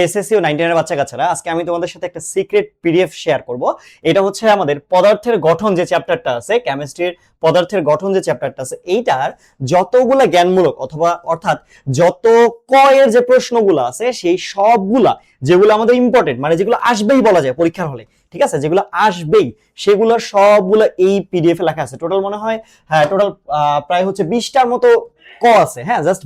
SSC ও 9 এর বাচ্চা কাচ্চারা, আজকে আমি তোমাদের সাথে একটা সিক্রেট পিডিএফ শেয়ার করব। এটা হচ্ছে আমাদের পদার্থের গঠন যে চ্যাপ্টারটা আছে, কেমিস্ট্রির পদার্থের গঠন যে চ্যাপ্টারটা আছে, এইটার যতগুলা জ্ঞানমূলক অথবা অর্থাৎ যত ক এর যে প্রশ্নগুলো আছে সেই সবগুলা, যেগুলো আমাদের ইম্পর্টেন্ট, মানে যেগুলো আসবেই বলা যায় পরীক্ষার হলে, ঠিক আছে, যেগুলো আসবেই সেগুলো সবগুলো এই পিডিএফ এ লেখা আছে। টোটাল মনে হয়, হ্যাঁ টোটাল প্রায় হচ্ছে 20টার মতো ক আছে। হ্যাঁ, জাস্ট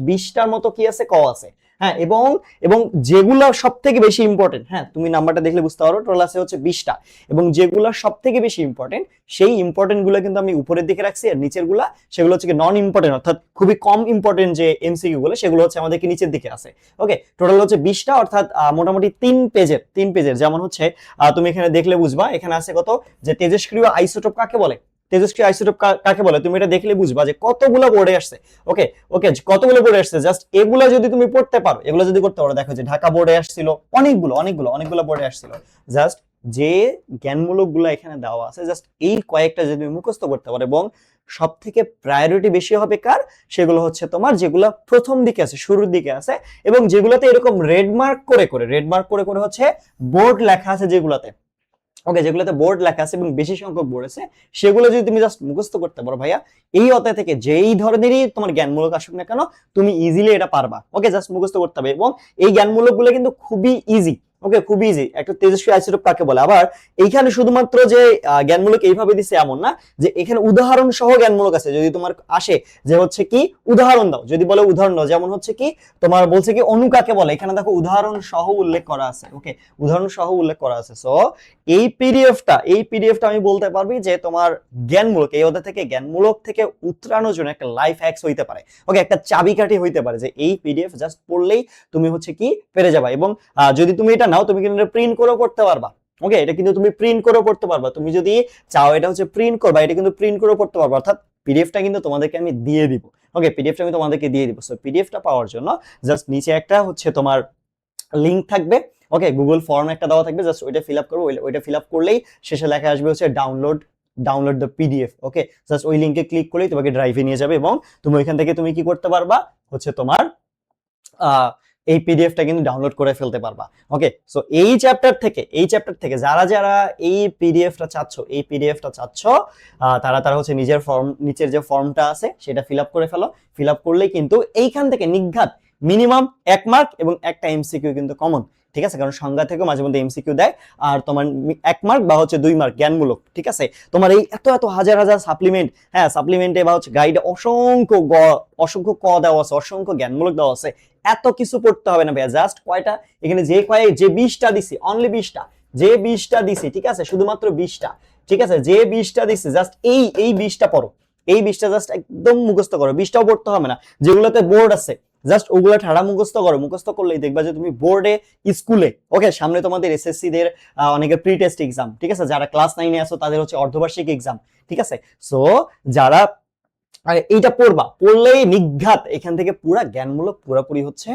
20টার মতো কি আছে, ক আছে। হ্যাঁ, এবং এবং যেগুলো সব থেকে বেশি ইম্পর্টেন্ট, হ্যাঁ তুমি নাম্বারটা দেখলে বুঝতে পারো, টোটাল আছে হচ্ছে 20টা। এবং যেগুলো সব থেকে বেশি ইম্পর্টেন্ট, সেই ইম্পর্টেন্ট গুলো কিন্তু আমি উপরের দিকে রাখছি, আর নিচের গুলা সেগুলো হচ্ছে নন ইম্পর্টেন্ট, অর্থাৎ খুবই কম ইম্পর্টেন্ট যে এমসিকিউ গুলো, সেগুলো হচ্ছে আমাদেরকে নিচের দিকে আছে। ওকে, টোটাল হচ্ছে 20টা, অর্থাৎ মোটামুটি 3 পেজের। যেমন হচ্ছে তুমি এখানে দেখলে বুঝবা, এখানে আছে কত, যে তেজস্ক্রিয় আইসোটোপ কাকে বলে, তেজস্ক্রিয় আইসোটোপ কাকে বলে, তুমি এটা দেখলে বুঝবা যে কতগুলো বোর্ডে আসছে। ওকে ওকে, কতগুলো বোর্ডে আসছে, জাস্ট এগুলা যদি তুমি পড়তে পারো, এগুলো যদি করতে পারো, দেখো যে ঢাকা বোর্ডে আসছিল অনেকগুলো বোর্ডে আসছিল। জাস্ট যে জ্ঞানমূলক গুলো এখানে দেওয়া আছে, জাস্ট এই কয়েকটা যদি তুমি মুখস্থ করতে পারো, এবং সব থেকে প্রায়োরিটি বেশি হবে কার, সেগুলো হচ্ছে তোমার যেগুলো প্রথম দিকে আছে, শুরুর দিকে আছে, এবং যেগুলোতে এরকম রেড মার্ক করে হচ্ছে বোর্ড লেখা আছে যেগুলোতে। ওকে, যেগুলোতে বোর্ড লেখা আছে এবং বেশি সংখ্যক বোর্ড আছে, সেগুলো যদি তুমি জাস্ট মুখস্থ করতে পারো ভাইয়া, এই অধ্যায় থেকে যেই ধরনেরই তোমার জ্ঞানমূলক আসুক না কেন, তুমি ইজিলি এটা পারবা। ওকে, জাস্ট মুখস্থ করতে হবে, এবং এই জ্ঞানমূলক গুলো কিন্তু খুবই ইজি। ওকে, খুবই ইজি। একটা তেজস্ক্রিয় আইসোটোপ কাকে বলে, আবার এইখানে শুধুমাত্র যে জ্ঞানমূলক এইভাবে দিছে এমন না, যে এখানে উদাহরণ সহ জ্ঞানমূলক আছে। যদি তোমার আসে যে হচ্ছে কি উদাহরণ দাও, যদি বলে উদাহরণ দাও, যেমন হচ্ছে কি তোমার বলছে কি অণু কাকে বলে, এখানে দেখো উদাহরণ সহ উল্লেখ করা আছে। ওকে, উদাহরণ সহ উল্লেখ করা আছে। সো এই পিডিএফটা আমি বলতে পারবি যে তোমার জ্ঞানমূলক, এই অধ্যায় থেকে জ্ঞানমূলক থেকে উতরানোর জন্য একটা লাইফ হ্যাকস হইতে পারে। ওকে, একটা চাবিকাঠি হইতে পারে, যে এই পিডিএফ জাস্ট পড়লেই তুমি হচ্ছে কি পেরে যাবা। এবং যদি তুমি এটা নাও, তুমি কিন্তু প্রিন্ট করেও পড়তে পারবা। ওকে, এটা কিন্তু তুমি প্রিন্ট করেও পড়তে পারবা, তুমি যদি চাও এটা হচ্ছে প্রিন্ট করবা, এটা কিন্তু প্রিন্ট করেও পড়তে পারবা, অর্থাৎ পিডিএফটা কিন্তু তোমাদেরকে আমি দিয়ে দিব। ওকে, পিডিএফটা আমি তোমাদেরকে দিয়ে দিব। সো পিডিএফটা পাওয়ার জন্য জাস্ট নিচে একটা হচ্ছে তোমার লিংক থাকবে। ওকে, গুগল ফর্ম একটা দেওয়া থাকবে, জাস্ট ওইটা ফিল আপ করবো। ওইটা ফিল আপ করলেই শেষে লেখা আসবে হচ্ছে download the PDF. Okay, just ওই লিংকে ক্লিক করলেই তোমাকে ড্রাইভে নিয়ে যাবে, এবং তুমি ওইখান থেকে তুমি কি করতে পারবা, হচ্ছে তোমার এই পিডিএফটা কিন্তু ডাউনলোড করে ফেলতে পারবা। ওকে, সো এই চ্যাপ্টার থেকে যারা যারা এই পিডিএফটা চাচ্ছ, তারা হচ্ছে নিচের যে ফর্মটা আছে সেটা ফিল আপ করে ফেলো। ফিল আপ করলেই কিন্তু এইখান থেকে নিঘাত মিনিমাম 1 মার্ক এবং একটা এমসিকিউ কিন্তু কমন। ঠিক আছে, কারণ সংজ্ঞা থেকে মাঝে মধ্যে এমসিকিউ দেয়, আর তোমার 1 মার্ক বা হচ্ছে 2 মার্ক জ্ঞানমূলক। ঠিক আছে, তোমার এই এত হাজার সাপ্লিমেন্ট, হ্যাঁ সাপ্লিমেন্টে বা হচ্ছে গাইডে অসংখ্য ক দেওয়া আছে, অসংখ্য জ্ঞানমূলক দেওয়া আছে। এত কিছু পড়তে হবে না ভাইয়া, জাস্ট কয়টা এখানে যে 20টা দিছি, অনলি 20টা, যে 20টা দিছি, ঠিক আছে, শুধুমাত্র 20টা। ঠিক আছে, যে 20টা দিছি, জাস্ট এই 20টা পড়ো, এই 20টা জাস্ট একদম মুখস্থ করো। 20টাও পড়তে হবে না, যেগুলোতে বোর্ড আছে জাস্ট ওগুলো ঠাড়া মুখস্থ করো। মুখস্থ করলেই দেখবা যে তুমি বোর্ডে, স্কুলে, ওকে, সামনে তোমাদের এসএসসি দের অনেকের প্রি টেস্ট এক্সাম, ঠিক আছে, যারা ক্লাস 9 এ আছো তাদের হচ্ছে অর্ধবার্ষিক এক্সাম। ঠিক আছে, সো যারা এইটা পড়লেই নিঘাত এখান থেকে পুরা জ্ঞানমূলক পুরোপুরি হচ্ছে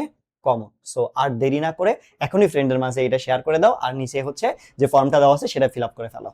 কমন। সো আর দেরি না করে এখনই ফ্রেন্ডের মাঝে এটা শেয়ার করে দাও, আর নিচে হচ্ছে যে ফর্মটা দেওয়া আছে সেটা ফিল আপ করে ফেলো।